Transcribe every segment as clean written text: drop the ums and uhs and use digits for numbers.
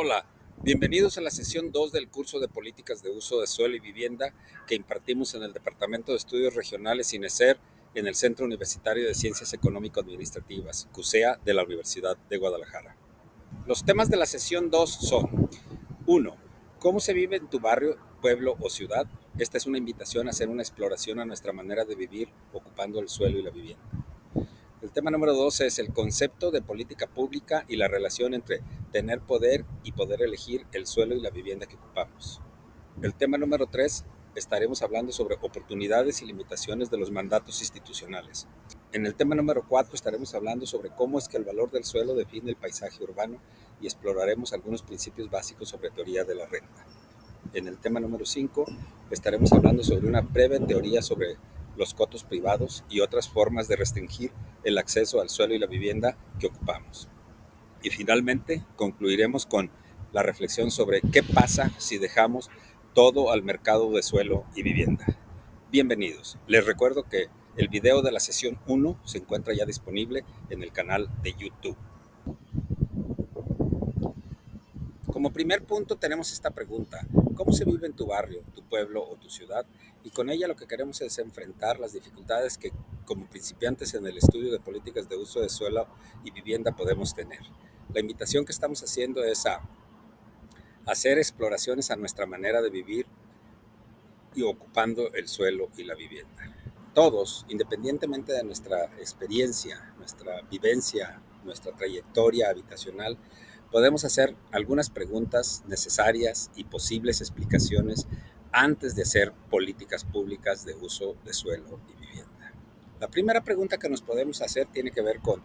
Hola, bienvenidos a la sesión 2 del curso de Políticas de Uso de Suelo y Vivienda que impartimos en el Departamento de Estudios Regionales INESER en el Centro Universitario de Ciencias Económico-Administrativas, CUSEA, de la Universidad de Guadalajara. Los temas de la sesión 2 son: 1. ¿Cómo se vive en tu barrio, pueblo o ciudad? Esta es una invitación a hacer una exploración a nuestra manera de vivir ocupando el suelo y la vivienda. El tema número 2 es el concepto de política pública y la relación entre tener poder y poder elegir el suelo y la vivienda que ocupamos. El tema número 3 estaremos hablando sobre oportunidades y limitaciones de los mandatos institucionales. En el tema número 4 estaremos hablando sobre cómo es que el valor del suelo define el paisaje urbano y exploraremos algunos principios básicos sobre teoría de la renta. En el tema número 5 estaremos hablando sobre una breve teoría sobre los cotos privados y otras formas de restringir el acceso al suelo y la vivienda que ocupamos. Y finalmente concluiremos con la reflexión sobre qué pasa si dejamos todo al mercado de suelo y vivienda. Bienvenidos. Les recuerdo que el video de la sesión 1 se encuentra ya disponible en el canal de YouTube. Como primer punto tenemos esta pregunta: ¿cómo se vive en tu barrio, tu pueblo o tu ciudad? Y con ella lo que queremos es enfrentar las dificultades que como principiantes en el estudio de políticas de uso de suelo y vivienda podemos tener. La invitación que estamos haciendo es a hacer exploraciones a nuestra manera de vivir y ocupando el suelo y la vivienda. Todos, independientemente de nuestra experiencia, nuestra vivencia, nuestra trayectoria habitacional, podemos hacer algunas preguntas necesarias y posibles explicaciones antes de hacer políticas públicas de uso de suelo y vivienda. La primera pregunta que nos podemos hacer tiene que ver con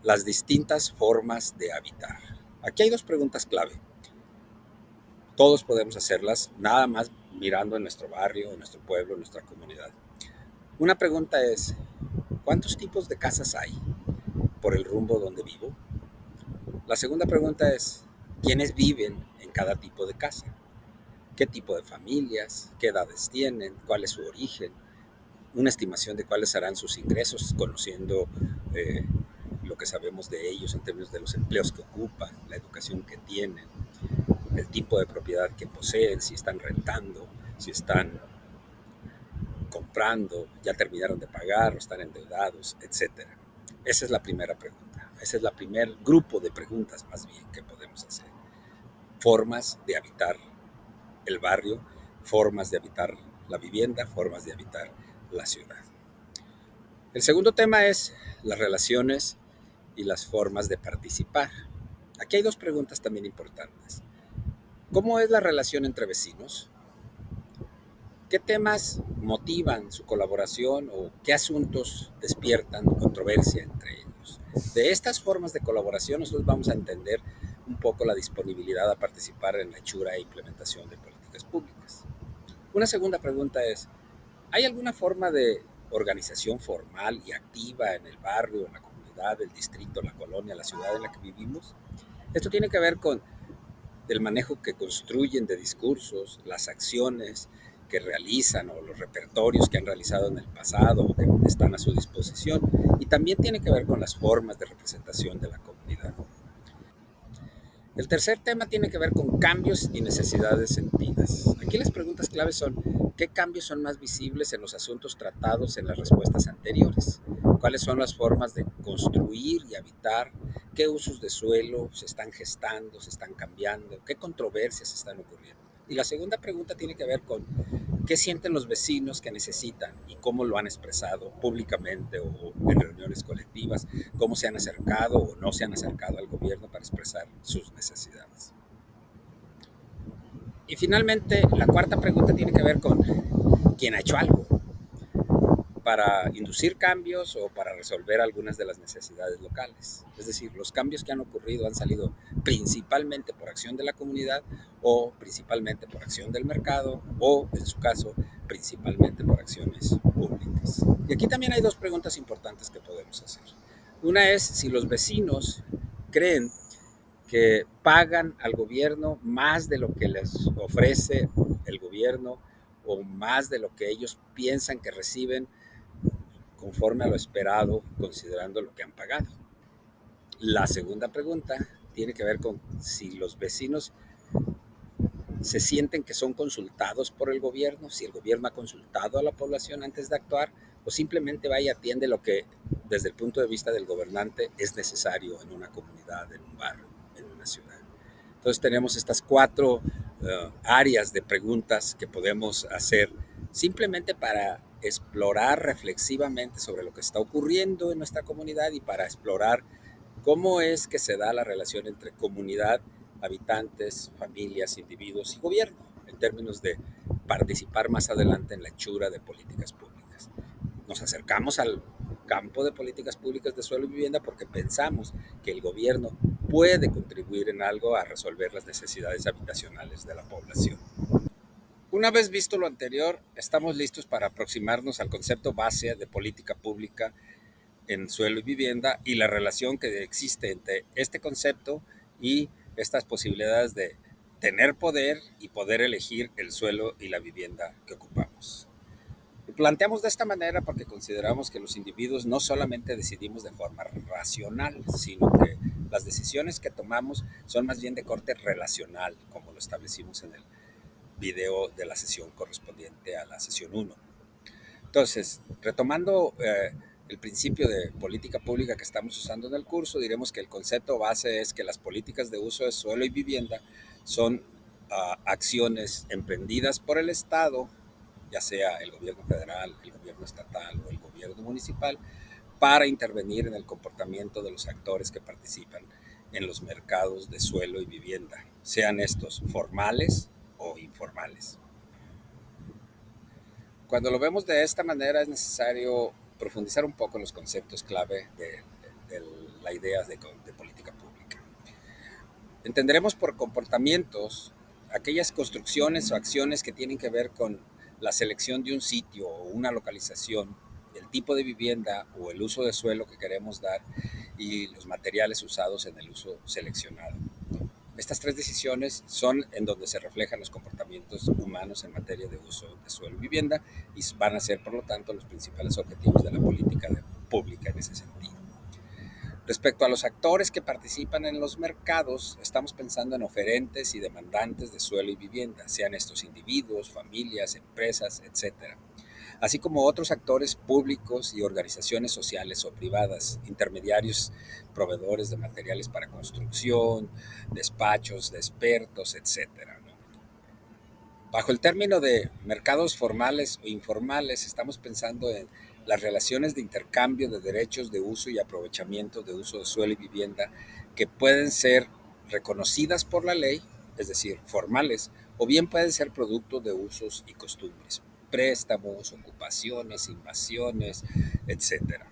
las distintas formas de habitar. Aquí hay dos preguntas clave. Todos podemos hacerlas, nada más mirando en nuestro barrio, en nuestro pueblo, en nuestra comunidad. Una pregunta es: ¿cuántos tipos de casas hay por el rumbo donde vivo? La segunda pregunta es: ¿quiénes viven en cada tipo de casa? ¿Qué tipo de familias? ¿Qué edades tienen? ¿Cuál es su origen? Una estimación de cuáles serán sus ingresos, conociendo lo que sabemos de ellos en términos de los empleos que ocupan, la educación que tienen, el tipo de propiedad que poseen, si están rentando, si están comprando, ya terminaron de pagar o están endeudados, etcétera. Esa es la primera pregunta. Ese es el primer grupo de preguntas más bien que podemos hacer. Formas de habitar el barrio, formas de habitar la vivienda, formas de habitar la ciudad. El segundo tema es las relaciones y las formas de participar. Aquí hay dos preguntas también importantes. ¿Cómo es la relación entre vecinos? ¿Qué temas motivan su colaboración o qué asuntos despiertan controversia entre ellos? De estas formas de colaboración nosotros vamos a entender un poco la disponibilidad a participar en la hechura e implementación de políticas públicas. Una segunda pregunta es: ¿hay alguna forma de organización formal y activa en el barrio, en la comunidad, el distrito, la colonia, la ciudad en la que vivimos? Esto tiene que ver con el manejo que construyen de discursos, las acciones que realizan o los repertorios que han realizado en el pasado o que están a su disposición, y también tiene que ver con las formas de representación de la comunidad. El tercer tema tiene que ver con cambios y necesidades sentidas. Aquí las preguntas claves son: ¿qué cambios son más visibles en los asuntos tratados en las respuestas anteriores? ¿Cuáles son las formas de construir y habitar? ¿Qué usos de suelo se están gestando, se están cambiando? ¿Qué controversias están ocurriendo? Y la segunda pregunta tiene que ver con qué sienten los vecinos que necesitan y cómo lo han expresado públicamente o en reuniones colectivas, cómo se han acercado o no se han acercado al gobierno para expresar sus necesidades. Y finalmente, la cuarta pregunta tiene que ver con quién ha hecho algo para inducir cambios o para resolver algunas de las necesidades locales. Es decir, los cambios que han ocurrido han salido principalmente por acción de la comunidad o principalmente por acción del mercado o, en su caso, principalmente por acciones públicas. Y aquí también hay dos preguntas importantes que podemos hacer. Una es si los vecinos creen que pagan al gobierno más de lo que les ofrece el gobierno o más de lo que ellos piensan que reciben conforme a lo esperado, considerando lo que han pagado. La segunda pregunta tiene que ver con si los vecinos se sienten que son consultados por el gobierno, si el gobierno ha consultado a la población antes de actuar, o simplemente va y atiende lo que desde el punto de vista del gobernante es necesario en una comunidad, en un barrio, en una ciudad. Entonces tenemos estas cuatro áreas de preguntas que podemos hacer simplemente para explorar reflexivamente sobre lo que está ocurriendo en nuestra comunidad y para explorar cómo es que se da la relación entre comunidad, habitantes, familias, individuos y gobierno, en términos de participar más adelante en la hechura de políticas públicas. Nos acercamos al campo de políticas públicas de suelo y vivienda porque pensamos que el gobierno puede contribuir en algo a resolver las necesidades habitacionales de la población. Una vez visto lo anterior, estamos listos para aproximarnos al concepto base de política pública en suelo y vivienda y la relación que existe entre este concepto y estas posibilidades de tener poder y poder elegir el suelo y la vivienda que ocupamos. Lo planteamos de esta manera porque consideramos que los individuos no solamente decidimos de forma racional, sino que las decisiones que tomamos son más bien de corte relacional, como lo establecimos en el video de la sesión correspondiente a la sesión 1. Entonces, retomando el principio de política pública que estamos usando en el curso, diremos que el concepto base es que las políticas de uso de suelo y vivienda son acciones emprendidas por el Estado, ya sea el gobierno federal, el gobierno estatal o el gobierno municipal, para intervenir en el comportamiento de los actores que participan en los mercados de suelo y vivienda, sean estos formales o informales. Cuando lo vemos de esta manera es necesario profundizar un poco en los conceptos clave de la idea de política pública. Entenderemos por comportamientos aquellas construcciones o acciones que tienen que ver con la selección de un sitio o una localización, el tipo de vivienda o el uso de suelo que queremos dar y los materiales usados en el uso seleccionado. Estas tres decisiones son en donde se reflejan los comportamientos humanos en materia de uso de suelo y vivienda y van a ser, por lo tanto, los principales objetivos de la política pública en ese sentido. Respecto a los actores que participan en los mercados, estamos pensando en oferentes y demandantes de suelo y vivienda, sean estos individuos, familias, empresas, etcétera, así como otros actores públicos y organizaciones sociales o privadas, intermediarios, proveedores de materiales para construcción, despachos de expertos, etcétera, ¿no? Bajo el término de mercados formales o informales, estamos pensando en las relaciones de intercambio de derechos de uso y aprovechamiento de uso de suelo y vivienda que pueden ser reconocidas por la ley, es decir, formales, o bien pueden ser producto de usos y costumbres, préstamos, ocupaciones, invasiones, etcétera.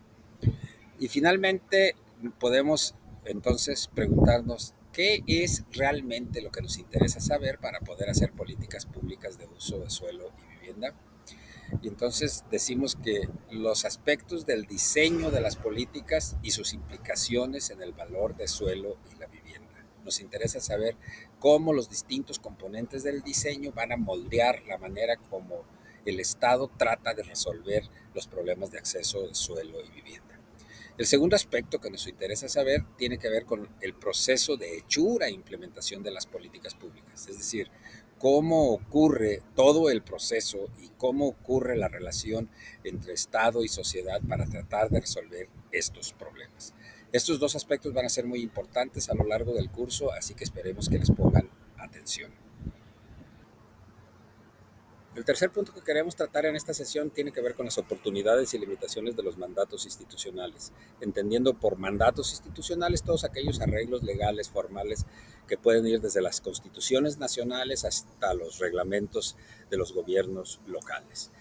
Y finalmente podemos entonces preguntarnos qué es realmente lo que nos interesa saber para poder hacer políticas públicas de uso de suelo y vivienda. Y entonces decimos que los aspectos del diseño de las políticas y sus implicaciones en el valor de suelo y la vivienda. Nos interesa saber cómo los distintos componentes del diseño van a moldear la manera como el Estado trata de resolver los problemas de acceso de suelo y vivienda. El segundo aspecto que nos interesa saber tiene que ver con el proceso de hechura e implementación de las políticas públicas, es decir, cómo ocurre todo el proceso y cómo ocurre la relación entre Estado y sociedad para tratar de resolver estos problemas. Estos dos aspectos van a ser muy importantes a lo largo del curso, así que esperemos que les pongan atención. El tercer punto que queremos tratar en esta sesión tiene que ver con las oportunidades y limitaciones de los mandatos institucionales, entendiendo por mandatos institucionales todos aquellos arreglos legales formales que pueden ir desde las constituciones nacionales hasta los reglamentos de los gobiernos locales.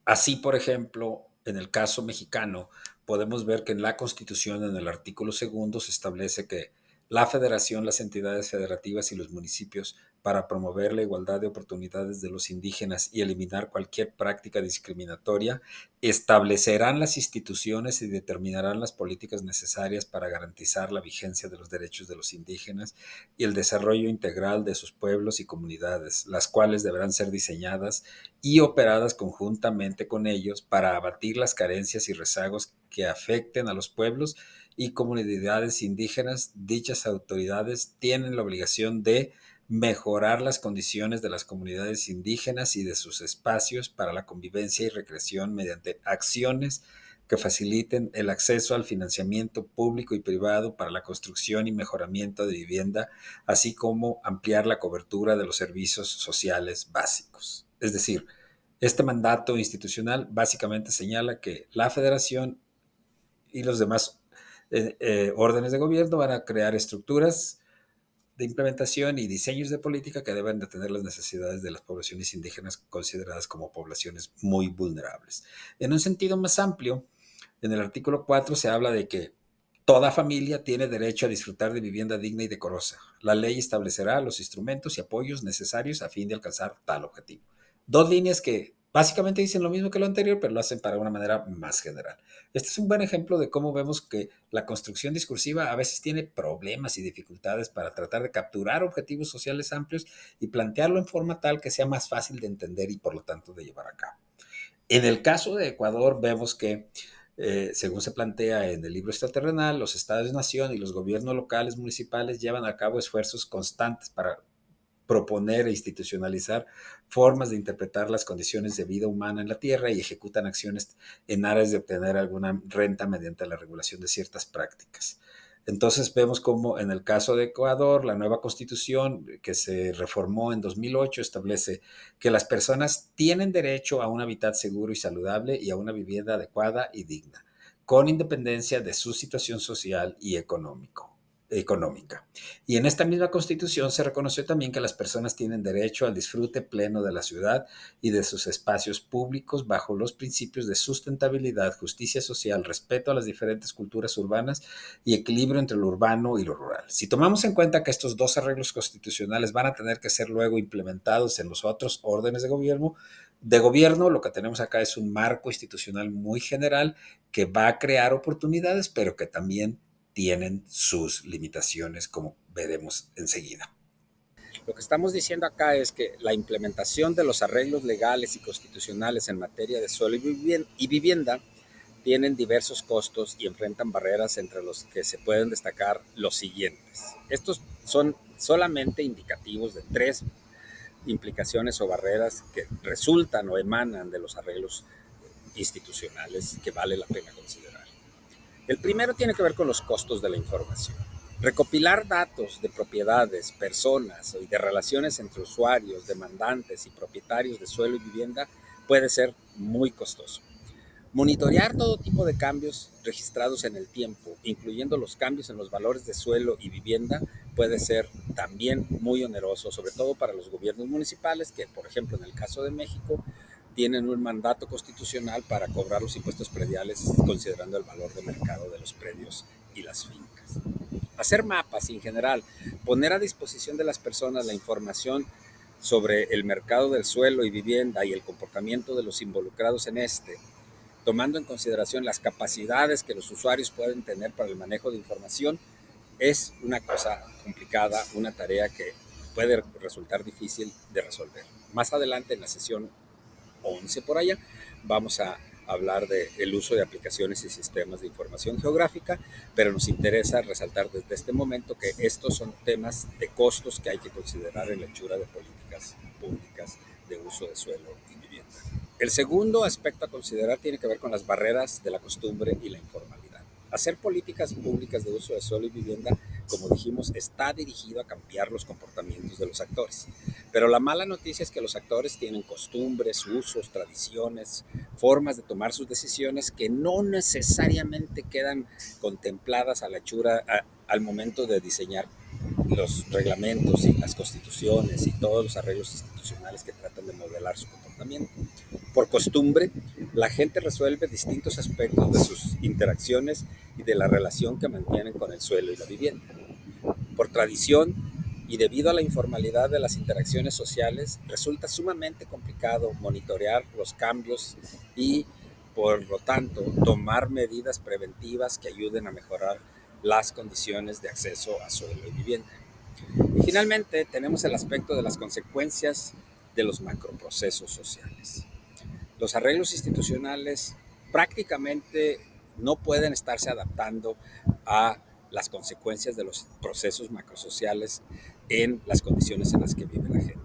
Así, por ejemplo, en el caso mexicano, podemos ver que en la Constitución, en el artículo segundo, se establece que la federación, las entidades federativas y los municipios para promover la igualdad de oportunidades de los indígenas y eliminar cualquier práctica discriminatoria, establecerán las instituciones y determinarán las políticas necesarias para garantizar la vigencia de los derechos de los indígenas y el desarrollo integral de sus pueblos y comunidades, las cuales deberán ser diseñadas y operadas conjuntamente con ellos para abatir las carencias y rezagos que afecten a los pueblos y comunidades indígenas. Dichas autoridades tienen la obligación de mejorar las condiciones de las comunidades indígenas y de sus espacios para la convivencia y recreación mediante acciones que faciliten el acceso al financiamiento público y privado para la construcción y mejoramiento de vivienda, así como ampliar la cobertura de los servicios sociales básicos. Es decir, este mandato institucional básicamente señala que la Federación y los demás órdenes de gobierno van a crear estructuras de implementación y diseños de política que deben de atender las necesidades de las poblaciones indígenas consideradas como poblaciones muy vulnerables. En un sentido más amplio, en el artículo 4 se habla de que toda familia tiene derecho a disfrutar de vivienda digna y decorosa. La ley establecerá los instrumentos y apoyos necesarios a fin de alcanzar tal objetivo. Dos líneas que básicamente dicen lo mismo que lo anterior, pero lo hacen para una manera más general. Este es un buen ejemplo de cómo vemos que la construcción discursiva a veces tiene problemas y dificultades para tratar de capturar objetivos sociales amplios y plantearlo en forma tal que sea más fácil de entender y por lo tanto de llevar a cabo. En el caso de Ecuador vemos que según se plantea en el libro extraterrenal, los estados-nación y los gobiernos locales municipales llevan a cabo esfuerzos constantes para proponer e institucionalizar formas de interpretar las condiciones de vida humana en la Tierra y ejecutan acciones en aras de obtener alguna renta mediante la regulación de ciertas prácticas. Entonces vemos como en el caso de Ecuador, la nueva constitución que se reformó en 2008 establece que las personas tienen derecho a un hábitat seguro y saludable y a una vivienda adecuada y digna, con independencia de su situación social y económica. Y en esta misma constitución se reconoció también que las personas tienen derecho al disfrute pleno de la ciudad y de sus espacios públicos bajo los principios de sustentabilidad, justicia social, respeto a las diferentes culturas urbanas y equilibrio entre lo urbano y lo rural. Si tomamos en cuenta que estos dos arreglos constitucionales van a tener que ser luego implementados en los otros órdenes de gobierno, lo que tenemos acá es un marco institucional muy general que va a crear oportunidades, pero que también tienen sus limitaciones, como veremos enseguida. Lo que estamos diciendo acá es que la implementación de los arreglos legales y constitucionales en materia de suelo y vivienda tienen diversos costos y enfrentan barreras entre los que se pueden destacar los siguientes. Estos son solamente indicativos de 3 implicaciones o barreras que resultan o emanan de los arreglos institucionales que vale la pena considerar. El primero tiene que ver con los costos de la información. Recopilar datos de propiedades, personas y de relaciones entre usuarios, demandantes y propietarios de suelo y vivienda puede ser muy costoso. Monitorear todo tipo de cambios registrados en el tiempo, incluyendo los cambios en los valores de suelo y vivienda, puede ser también muy oneroso, sobre todo para los gobiernos municipales, que por ejemplo en el caso de México tienen un mandato constitucional para cobrar los impuestos prediales considerando el valor de mercado de los predios y las fincas. Hacer mapas y en general poner a disposición de las personas la información sobre el mercado del suelo y vivienda y el comportamiento de los involucrados en este, tomando en consideración las capacidades que los usuarios pueden tener para el manejo de información, es una cosa complicada, una tarea que puede resultar difícil de resolver. Más adelante en la sesión 11 por allá, vamos a hablar del uso de aplicaciones y sistemas de información geográfica, pero nos interesa resaltar desde este momento que estos son temas de costos que hay que considerar en la hechura de políticas públicas de uso de suelo y vivienda. El segundo aspecto a considerar tiene que ver con las barreras de la costumbre y la informalidad. Hacer políticas públicas de uso de suelo y vivienda, como dijimos, está dirigido a cambiar los comportamientos de los actores. Pero la mala noticia es que los actores tienen costumbres, usos, tradiciones, formas de tomar sus decisiones que no necesariamente quedan contempladas a la hechura al momento de diseñar los reglamentos y las constituciones y todos los arreglos institucionales que tratan de modelar su comportamiento. Por costumbre, la gente resuelve distintos aspectos de sus interacciones y de la relación que mantienen con el suelo y la vivienda. Por tradición, y debido a la informalidad de las interacciones sociales, resulta sumamente complicado monitorear los cambios y, por lo tanto, tomar medidas preventivas que ayuden a mejorar las condiciones de acceso a suelo y vivienda. Y finalmente, tenemos el aspecto de las consecuencias de los macroprocesos sociales. Los arreglos institucionales prácticamente no pueden estarse adaptando a las consecuencias de los procesos macrosociales en las condiciones en las que vive la gente.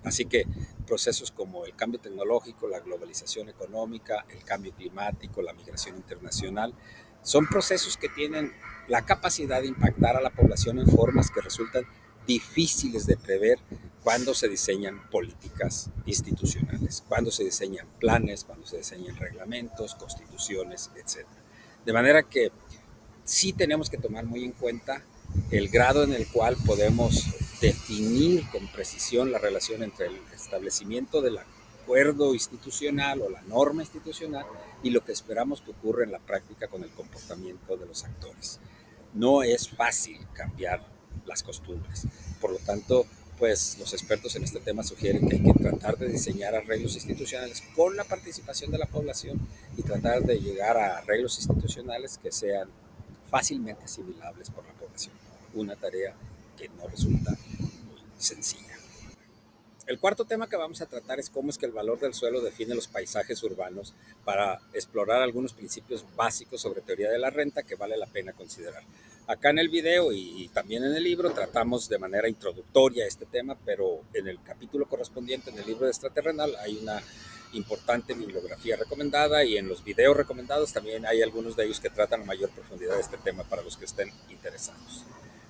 Así que procesos como el cambio tecnológico, la globalización económica, el cambio climático, la migración internacional, son procesos que tienen la capacidad de impactar a la población en formas que resultan difíciles de prever cuando se diseñan políticas institucionales, cuando se diseñan planes, cuando se diseñan reglamentos, constituciones, etc. De manera que sí tenemos que tomar muy en cuenta el grado en el cual podemos definir con precisión la relación entre el establecimiento del acuerdo institucional o la norma institucional y lo que esperamos que ocurra en la práctica con el comportamiento de los actores. No es fácil cambiar las costumbres. Por lo tanto, pues los expertos en este tema sugieren que hay que tratar de diseñar arreglos institucionales con la participación de la población y tratar de llegar a arreglos institucionales que sean fácilmente asimilables por la población. Una tarea que no resulta muy sencilla. El cuarto tema que vamos a tratar es cómo es que el valor del suelo define los paisajes urbanos para explorar algunos principios básicos sobre teoría de la renta que vale la pena considerar. Acá en el video y también en el libro tratamos de manera introductoria este tema, pero en el capítulo correspondiente, en el libro de Extraterrenal, hay una importante bibliografía recomendada y en los videos recomendados también hay algunos de ellos que tratan a mayor profundidad este tema para los que estén interesados.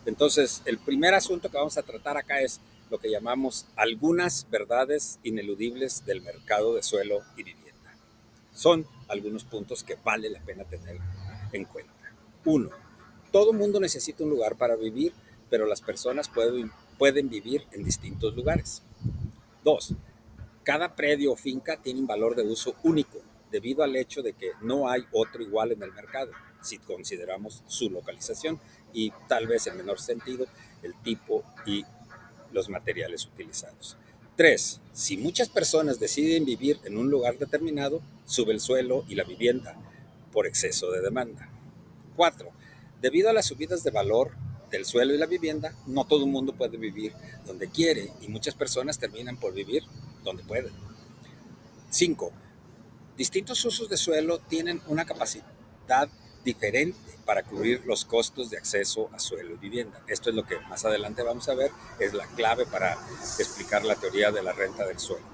Entonces, el primer asunto que vamos a tratar acá es lo que llamamos algunas verdades ineludibles del mercado de suelo y vivienda. Son algunos puntos que vale la pena tener en cuenta. 1. Todo mundo necesita un lugar para vivir, pero las personas pueden vivir en distintos lugares. 2. Cada predio o finca tiene un valor de uso único, debido al hecho de que no hay otro igual en el mercado, si consideramos su localización y tal vez en menor sentido el tipo y los materiales utilizados. 3. Si muchas personas deciden vivir en un lugar determinado, sube el suelo y la vivienda por exceso de demanda. 4. Debido a las subidas de valor del suelo y la vivienda, no todo el mundo puede vivir donde quiere y muchas personas terminan por vivir donde pueden. 5. Distintos usos de suelo tienen una capacidad diferente para cubrir los costos de acceso a suelo y vivienda. Esto es lo que más adelante vamos a ver, es la clave para explicar la teoría de la renta del suelo.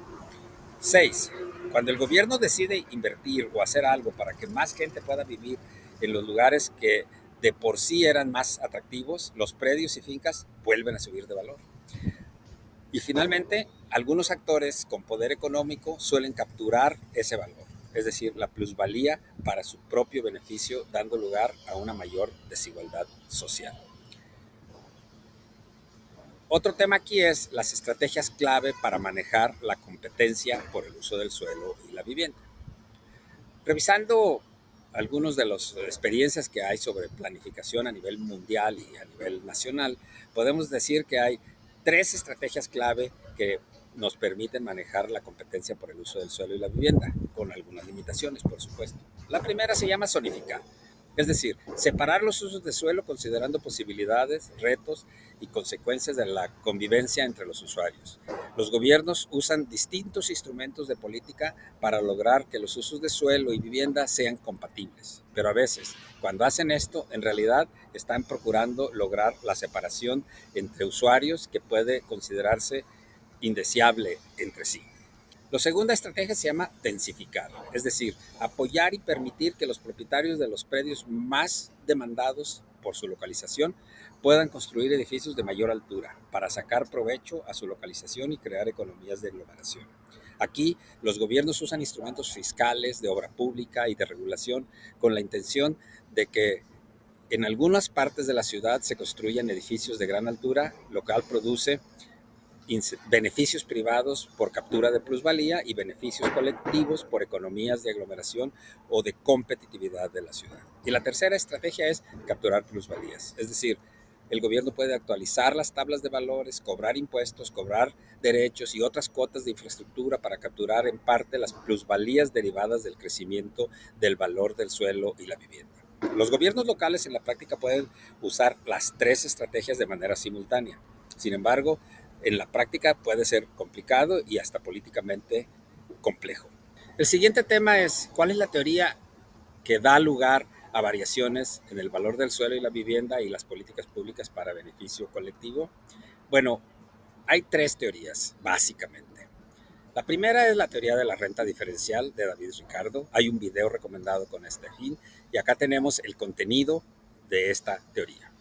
6. Cuando el gobierno decide invertir o hacer algo para que más gente pueda vivir en los lugares que de por sí eran más atractivos, los predios y fincas vuelven a subir de valor. Y finalmente, algunos actores con poder económico suelen capturar ese valor, es decir, la plusvalía para su propio beneficio, dando lugar a una mayor desigualdad social. Otro tema aquí es las estrategias clave para manejar la competencia por el uso del suelo y la vivienda. Revisando algunas de las experiencias que hay sobre planificación a nivel mundial y a nivel nacional, podemos decir que hay 3 estrategias clave que nos permiten manejar la competencia por el uso del suelo y la vivienda, con algunas limitaciones, por supuesto. La primera se llama zonificar, es decir, separar los usos de suelo considerando posibilidades, retos y consecuencias de la convivencia entre los usuarios. Los gobiernos usan distintos instrumentos de política para lograr que los usos de suelo y vivienda sean compatibles, pero a veces, cuando hacen esto, en realidad están procurando lograr la separación entre usuarios que puede considerarse indeseable entre sí. La segunda estrategia se llama densificar, es decir, apoyar y permitir que los propietarios de los predios más demandados por su localización puedan construir edificios de mayor altura para sacar provecho a su localización y crear economías de aglomeración. Aquí, los gobiernos usan instrumentos fiscales, de obra pública y de regulación con la intención de que en algunas partes de la ciudad se construyan edificios de gran altura, lo cual produce beneficios privados por captura de plusvalía y beneficios colectivos por economías de aglomeración o de competitividad de la ciudad. Y la tercera estrategia es capturar plusvalías, es decir, el gobierno puede actualizar las tablas de valores, cobrar impuestos, cobrar derechos y otras cuotas de infraestructura para capturar en parte las plusvalías derivadas del crecimiento del valor del suelo y la vivienda. Los gobiernos locales en la práctica pueden usar las tres estrategias de manera simultánea. Sin embargo, en la práctica puede ser complicado y hasta políticamente complejo. El siguiente tema es, ¿cuál es la teoría que da lugar a variaciones en el valor del suelo y la vivienda y las políticas públicas para beneficio colectivo? Bueno, hay tres teorías, básicamente. La primera es la teoría de la renta diferencial de David Ricardo. Hay un video recomendado con este fin y acá tenemos el contenido de esta teoría.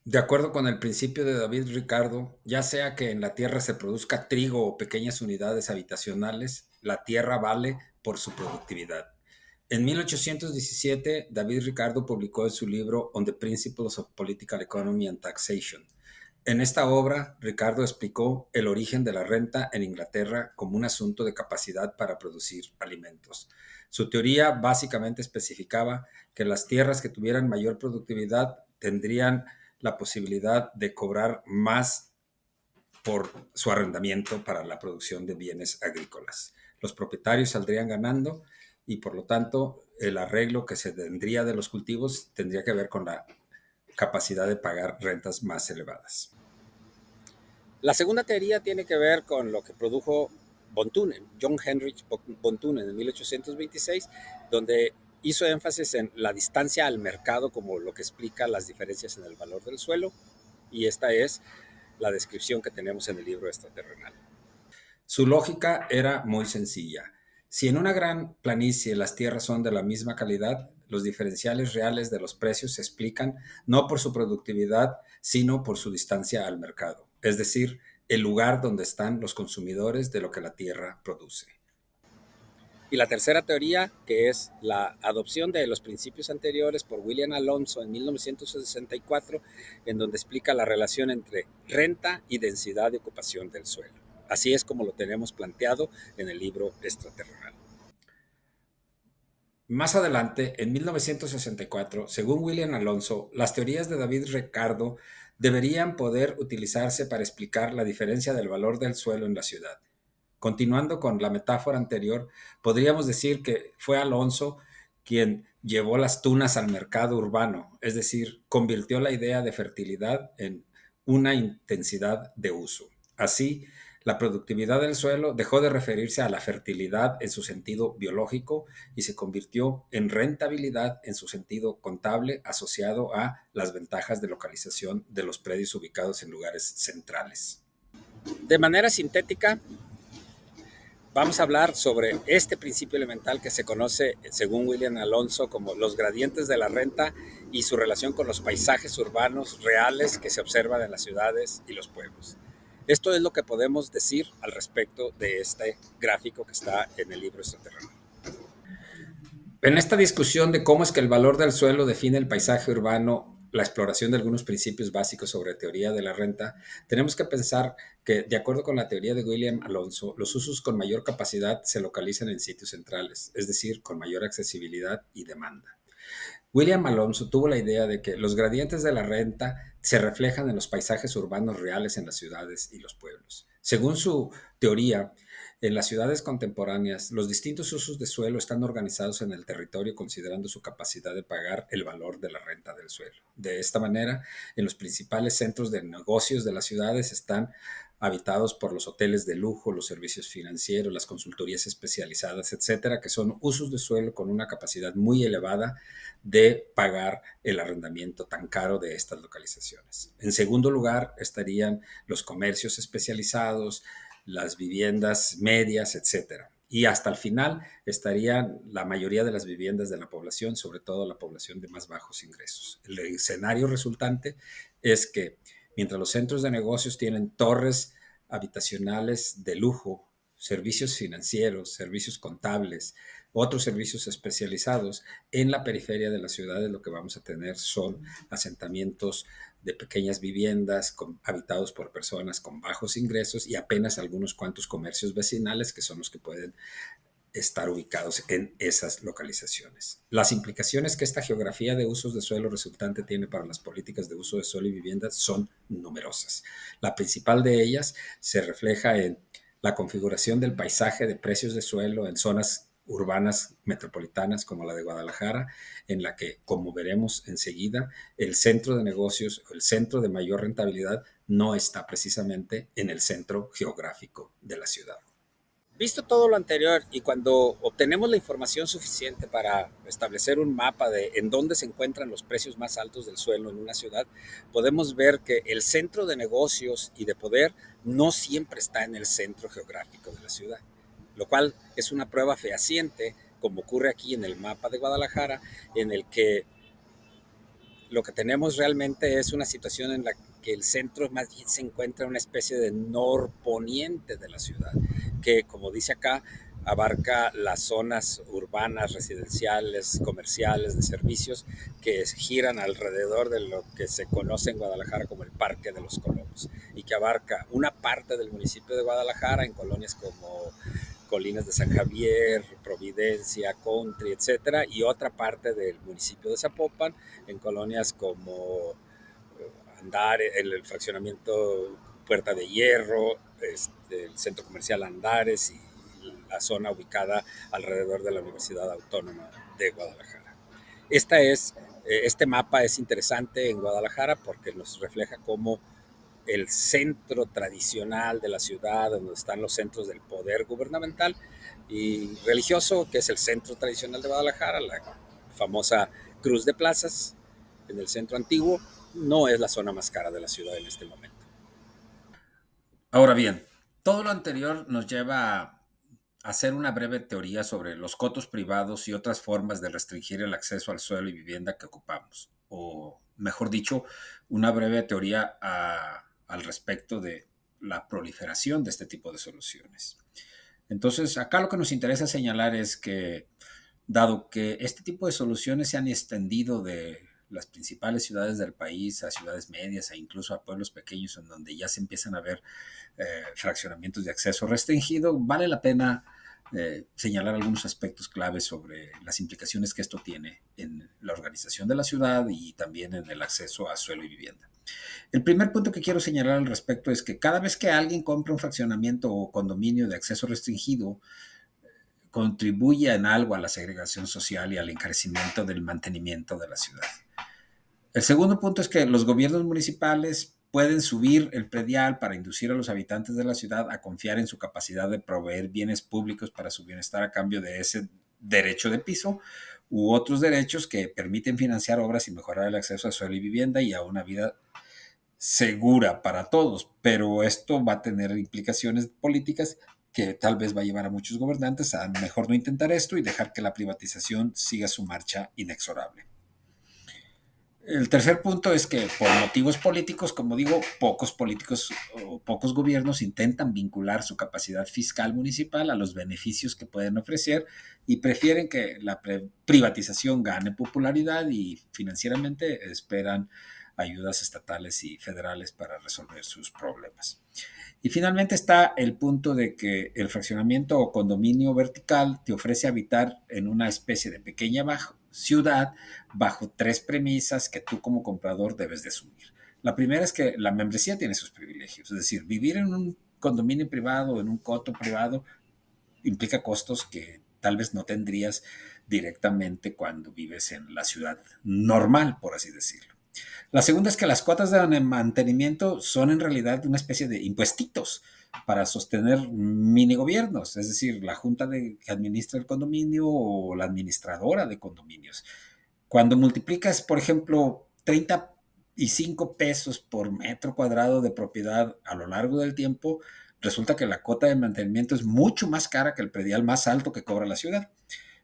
De acuerdo con el principio de David Ricardo, ya sea que en la tierra se produzca trigo o pequeñas unidades habitacionales, la tierra vale por su productividad. En 1817, David Ricardo publicó su libro On the Principles of Political Economy and Taxation. En esta obra, Ricardo explicó el origen de la renta en Inglaterra como un asunto de capacidad para producir alimentos. Su teoría básicamente especificaba que las tierras que tuvieran mayor productividad tendrían la posibilidad de cobrar más por su arrendamiento para la producción de bienes agrícolas. Los propietarios saldrían ganando y por lo tanto el arreglo que se tendría de los cultivos tendría que ver con la capacidad de pagar rentas más elevadas. La segunda teoría tiene que ver con lo que produjo von Thunen, John Heinrich von Thunen en 1826, donde hizo énfasis en la distancia al mercado como lo que explica las diferencias en el valor del suelo, y esta es la descripción que tenemos en el libro extraterrenal. Su lógica era muy sencilla. Si en una gran planicie las tierras son de la misma calidad, los diferenciales reales de los precios se explican no por su productividad, sino por su distancia al mercado, es decir, el lugar donde están los consumidores de lo que la tierra produce. Y la tercera teoría, que es la adopción de los principios anteriores por William Alonso en 1964, en donde explica la relación entre renta y densidad de ocupación del suelo. Así es como lo tenemos planteado en el libro extraterrenal. Más adelante, en 1964, según William Alonso, las teorías de David Ricardo deberían poder utilizarse para explicar la diferencia del valor del suelo en la ciudad. Continuando con la metáfora anterior, podríamos decir que fue Alonso quien llevó las tunas al mercado urbano, es decir, convirtió la idea de fertilidad en una intensidad de uso. Así, la productividad del suelo dejó de referirse a la fertilidad en su sentido biológico y se convirtió en rentabilidad en su sentido contable asociado a las ventajas de localización de los predios ubicados en lugares centrales. De manera sintética, vamos a hablar sobre este principio elemental que se conoce, según William Alonso, como los gradientes de la renta y su relación con los paisajes urbanos reales que se observan en las ciudades y los pueblos. Esto es lo que podemos decir al respecto de este gráfico que está en el libro extraterrenal. En esta discusión de cómo es que el valor del suelo define el paisaje urbano, la exploración de algunos principios básicos sobre teoría de la renta, tenemos que pensar que, de acuerdo con la teoría de William Alonso, los usos con mayor capacidad se localizan en sitios centrales, es decir, con mayor accesibilidad y demanda. William Alonso tuvo la idea de que los gradientes de la renta se reflejan en los paisajes urbanos reales en las ciudades y los pueblos. Según su teoría, en las ciudades contemporáneas, los distintos usos de suelo están organizados en el territorio considerando su capacidad de pagar el valor de la renta del suelo. De esta manera, en los principales centros de negocios de las ciudades están habitados por los hoteles de lujo, los servicios financieros, las consultorías especializadas, etcétera, que son usos de suelo con una capacidad muy elevada de pagar el arrendamiento tan caro de estas localizaciones. En segundo lugar, estarían los comercios especializados, las viviendas medias, etcétera. Y hasta el final estarían la mayoría de las viviendas de la población, sobre todo la población de más bajos ingresos. El escenario resultante es que mientras los centros de negocios tienen torres habitacionales de lujo, servicios financieros, servicios contables, otros servicios especializados, en la periferia de las ciudades lo que vamos a tener son asentamientos de pequeñas viviendas habitados por personas con bajos ingresos y apenas algunos cuantos comercios vecinales que son los que pueden estar ubicados en esas localizaciones. Las implicaciones que esta geografía de usos de suelo resultante tiene para las políticas de uso de suelo y vivienda son numerosas. La principal de ellas se refleja en la configuración del paisaje de precios de suelo en zonas urbanas metropolitanas como la de Guadalajara, en la que, como veremos enseguida, el centro de negocios, el centro de mayor rentabilidad, no está precisamente en el centro geográfico de la ciudad. Visto todo lo anterior y cuando obtenemos la información suficiente para establecer un mapa de en dónde se encuentran los precios más altos del suelo en una ciudad, podemos ver que el centro de negocios y de poder no siempre está en el centro geográfico de la ciudad, lo cual es una prueba fehaciente, como ocurre aquí en el mapa de Guadalajara, en el que lo que tenemos realmente es una situación en la que el centro más bien se encuentra en una especie de norponiente de la ciudad, que como dice acá, abarca las zonas urbanas, residenciales, comerciales, de servicios, que giran alrededor de lo que se conoce en Guadalajara como el Parque de los Colomos, y que abarca una parte del municipio de Guadalajara en colonias como Colinas de San Javier, Providencia, Country, etcétera, y otra parte del municipio de Zapopan en colonias como Andares, el fraccionamiento Puerta de Hierro, el centro comercial Andares y la zona ubicada alrededor de la Universidad Autónoma de Guadalajara. Este mapa es interesante en Guadalajara porque nos refleja cómo el centro tradicional de la ciudad, donde están los centros del poder gubernamental y religioso, que es el centro tradicional de Guadalajara, la famosa Cruz de Plazas, en el centro antiguo, no es la zona más cara de la ciudad en este momento. Ahora bien, todo lo anterior nos lleva a hacer una breve teoría sobre los cotos privados y otras formas de restringir el acceso al suelo y vivienda que ocupamos, o mejor dicho, una breve teoría al respecto de la proliferación de este tipo de soluciones. Entonces, acá lo que nos interesa señalar es que, dado que este tipo de soluciones se han extendido de las principales ciudades del país a ciudades medias e incluso a pueblos pequeños en donde ya se empiezan a ver fraccionamientos de acceso restringido, vale la pena señalar algunos aspectos claves sobre las implicaciones que esto tiene en la organización de la ciudad y también en el acceso a suelo y vivienda. El primer punto que quiero señalar al respecto es que cada vez que alguien compra un fraccionamiento o condominio de acceso restringido, contribuye en algo a la segregación social y al encarecimiento del mantenimiento de la ciudad. El segundo punto es que los gobiernos municipales pueden subir el predial para inducir a los habitantes de la ciudad a confiar en su capacidad de proveer bienes públicos para su bienestar a cambio de ese derecho de piso u otros derechos que permiten financiar obras y mejorar el acceso a suelo y vivienda y a una vida segura para todos. Pero esto va a tener implicaciones políticas que tal vez va a llevar a muchos gobernantes a mejor no intentar esto y dejar que la privatización siga su marcha inexorable. El tercer punto es que por motivos políticos, como digo, pocos políticos o pocos gobiernos intentan vincular su capacidad fiscal municipal a los beneficios que pueden ofrecer y prefieren que la privatización gane popularidad y financieramente esperan ayudas estatales y federales para resolver sus problemas. Y finalmente está el punto de que el fraccionamiento o condominio vertical te ofrece habitar en una especie de pequeña ciudad bajo tres premisas que tú como comprador debes de asumir. La primera es que la membresía tiene sus privilegios, es decir, vivir en un condominio privado o en un coto privado implica costos que tal vez no tendrías directamente cuando vives en la ciudad normal, por así decirlo. La segunda es que las cuotas de mantenimiento son en realidad una especie de impuestitos para sostener mini gobiernos, es decir, la junta que administra el condominio o la administradora de condominios. Cuando multiplicas, por ejemplo, 35 pesos por metro cuadrado de propiedad a lo largo del tiempo, resulta que la cuota de mantenimiento es mucho más cara que el predial más alto que cobra la ciudad.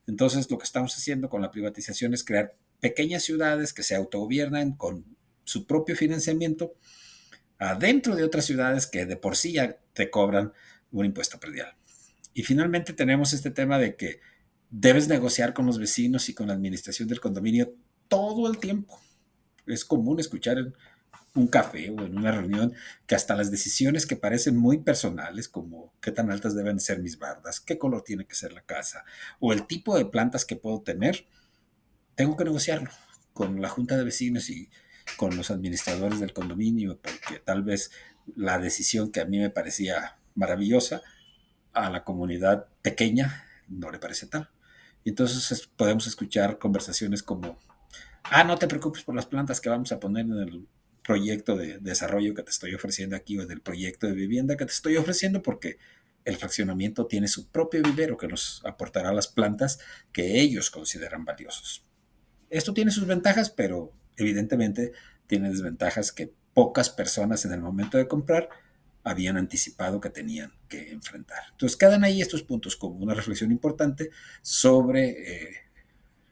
Entonces, lo que estamos haciendo con la privatización es crear pequeñas ciudades que se autogobiernan con su propio financiamiento adentro de otras ciudades que de por sí ya te cobran un impuesto predial. Y finalmente tenemos este tema de que debes negociar con los vecinos y con la administración del condominio todo el tiempo. Es común escuchar un café o en una reunión que hasta las decisiones que parecen muy personales, como qué tan altas deben ser mis bardas, qué color tiene que ser la casa o el tipo de plantas que puedo tener, tengo que negociarlo con la junta de vecinos y con los administradores del condominio, porque tal vez la decisión que a mí me parecía maravillosa, a la comunidad pequeña no le parece tal. Y entonces podemos escuchar conversaciones como, no te preocupes por las plantas que vamos a poner en el proyecto de desarrollo que te estoy ofreciendo aquí o del proyecto de vivienda que te estoy ofreciendo, porque el fraccionamiento tiene su propio vivero que nos aportará las plantas que ellos consideran valiosos. Esto tiene sus ventajas, pero evidentemente tiene desventajas que pocas personas en el momento de comprar habían anticipado que tenían que enfrentar. Entonces quedan ahí estos puntos como una reflexión importante sobre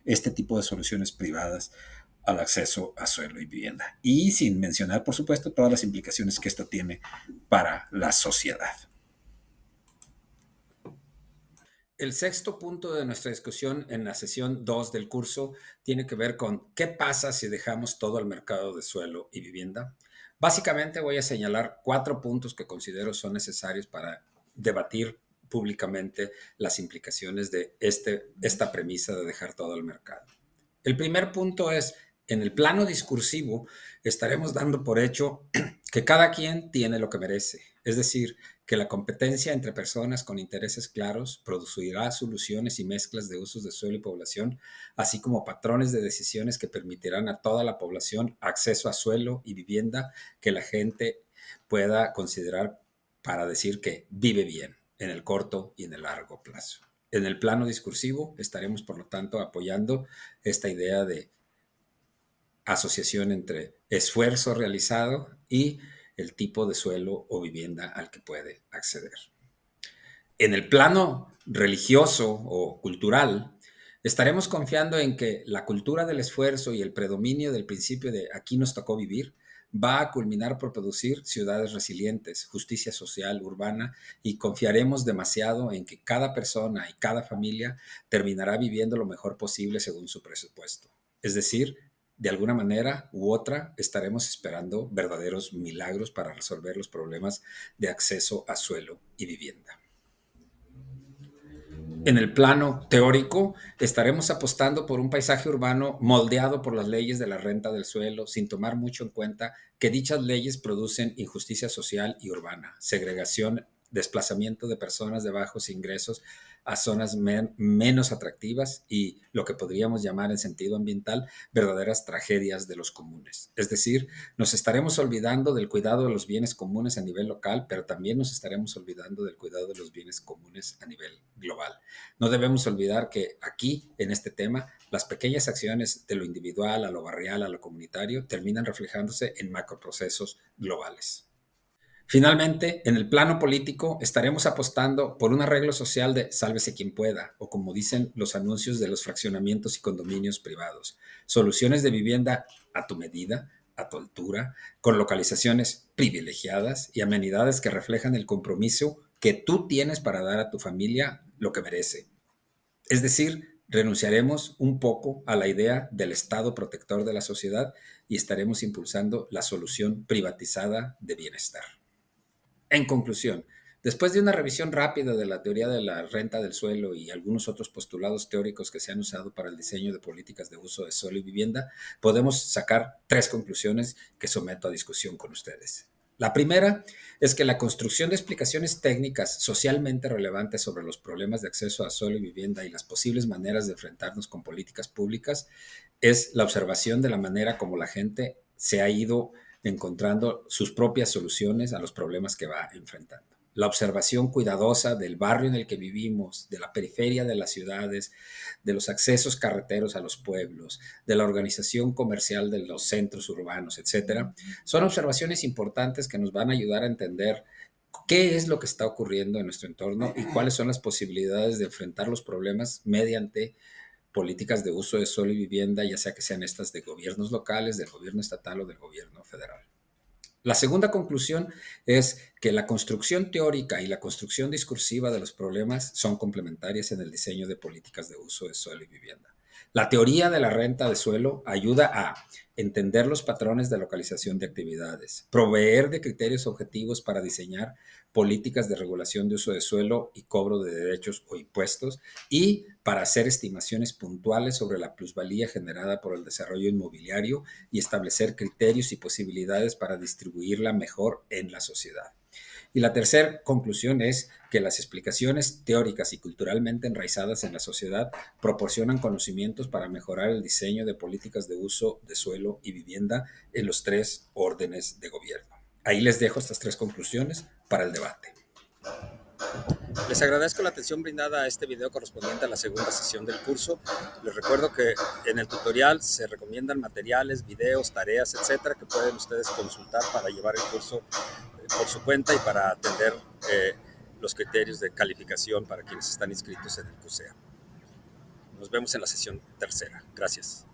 este tipo de soluciones privadas al acceso a suelo y vivienda. Y sin mencionar, por supuesto, todas las implicaciones que esto tiene para la sociedad. El sexto punto de nuestra discusión en la sesión 2 del curso tiene que ver con qué pasa si dejamos todo al mercado de suelo y vivienda. Básicamente voy a señalar 4 puntos que considero son necesarios para debatir públicamente las implicaciones de esta premisa de dejar todo al mercado. El primer punto es, en el plano discursivo, estaremos dando por hecho que cada quien tiene lo que merece, es decir, que la competencia entre personas con intereses claros producirá soluciones y mezclas de usos de suelo y población, así como patrones de decisiones que permitirán a toda la población acceso a suelo y vivienda que la gente pueda considerar para decir que vive bien en el corto y en el largo plazo. En el plano discursivo estaremos, por lo tanto, apoyando esta idea de asociación entre esfuerzo realizado y el tipo de suelo o vivienda al que puede acceder. En el plano religioso o cultural, estaremos confiando en que la cultura del esfuerzo y el predominio del principio de aquí nos tocó vivir va a culminar por producir ciudades resilientes, justicia social, urbana, y confiaremos demasiado en que cada persona y cada familia terminará viviendo lo mejor posible según su presupuesto. Es decir, de alguna manera u otra estaremos esperando verdaderos milagros para resolver los problemas de acceso a suelo y vivienda. En el plano teórico, estaremos apostando por un paisaje urbano moldeado por las leyes de la renta del suelo, sin tomar mucho en cuenta que dichas leyes producen injusticia social y urbana, segregación, desplazamiento de personas de bajos ingresos a zonas menos atractivas y lo que podríamos llamar en sentido ambiental verdaderas tragedias de los comunes. Es decir, nos estaremos olvidando del cuidado de los bienes comunes a nivel local, pero también nos estaremos olvidando del cuidado de los bienes comunes a nivel global. No debemos olvidar que aquí, en este tema, las pequeñas acciones de lo individual a lo barrial, a lo comunitario, terminan reflejándose en macroprocesos globales. Finalmente, en el plano político, estaremos apostando por un arreglo social de sálvese quien pueda, o como dicen los anuncios de los fraccionamientos y condominios privados, soluciones de vivienda a tu medida, a tu altura, con localizaciones privilegiadas y amenidades que reflejan el compromiso que tú tienes para dar a tu familia lo que merece. Es decir, renunciaremos un poco a la idea del Estado protector de la sociedad y estaremos impulsando la solución privatizada de bienestar. En conclusión, después de una revisión rápida de la teoría de la renta del suelo y algunos otros postulados teóricos que se han usado para el diseño de políticas de uso de suelo y vivienda, podemos sacar 3 conclusiones que someto a discusión con ustedes. La primera es que la construcción de explicaciones técnicas socialmente relevantes sobre los problemas de acceso a suelo y vivienda y las posibles maneras de enfrentarnos con políticas públicas es la observación de la manera como la gente se ha ido encontrando sus propias soluciones a los problemas que va enfrentando. La observación cuidadosa del barrio en el que vivimos, de la periferia de las ciudades, de los accesos carreteros a los pueblos, de la organización comercial de los centros urbanos, etcétera, son observaciones importantes que nos van a ayudar a entender qué es lo que está ocurriendo en nuestro entorno y cuáles son las posibilidades de enfrentar los problemas mediante políticas de uso de suelo y vivienda, ya sea que sean estas de gobiernos locales, del gobierno estatal o del gobierno federal. La segunda conclusión es que la construcción teórica y la construcción discursiva de los problemas son complementarias en el diseño de políticas de uso de suelo y vivienda. La teoría de la renta de suelo ayuda a entender los patrones de localización de actividades, proveer de criterios objetivos para diseñar políticas de regulación de uso de suelo y cobro de derechos o impuestos, y para hacer estimaciones puntuales sobre la plusvalía generada por el desarrollo inmobiliario y establecer criterios y posibilidades para distribuirla mejor en la sociedad. Y la tercera conclusión es que las explicaciones teóricas y culturalmente enraizadas en la sociedad proporcionan conocimientos para mejorar el diseño de políticas de uso de suelo y vivienda en los tres órdenes de gobierno. Ahí les dejo estas tres conclusiones para el debate. Les agradezco la atención brindada a este video correspondiente a la segunda sesión del curso. Les recuerdo que en el tutorial se recomiendan materiales, videos, tareas, etcétera, que pueden ustedes consultar para llevar el curso por su cuenta y para atender los criterios de calificación para quienes están inscritos en el CUSEA. Nos vemos en la sesión tercera. Gracias.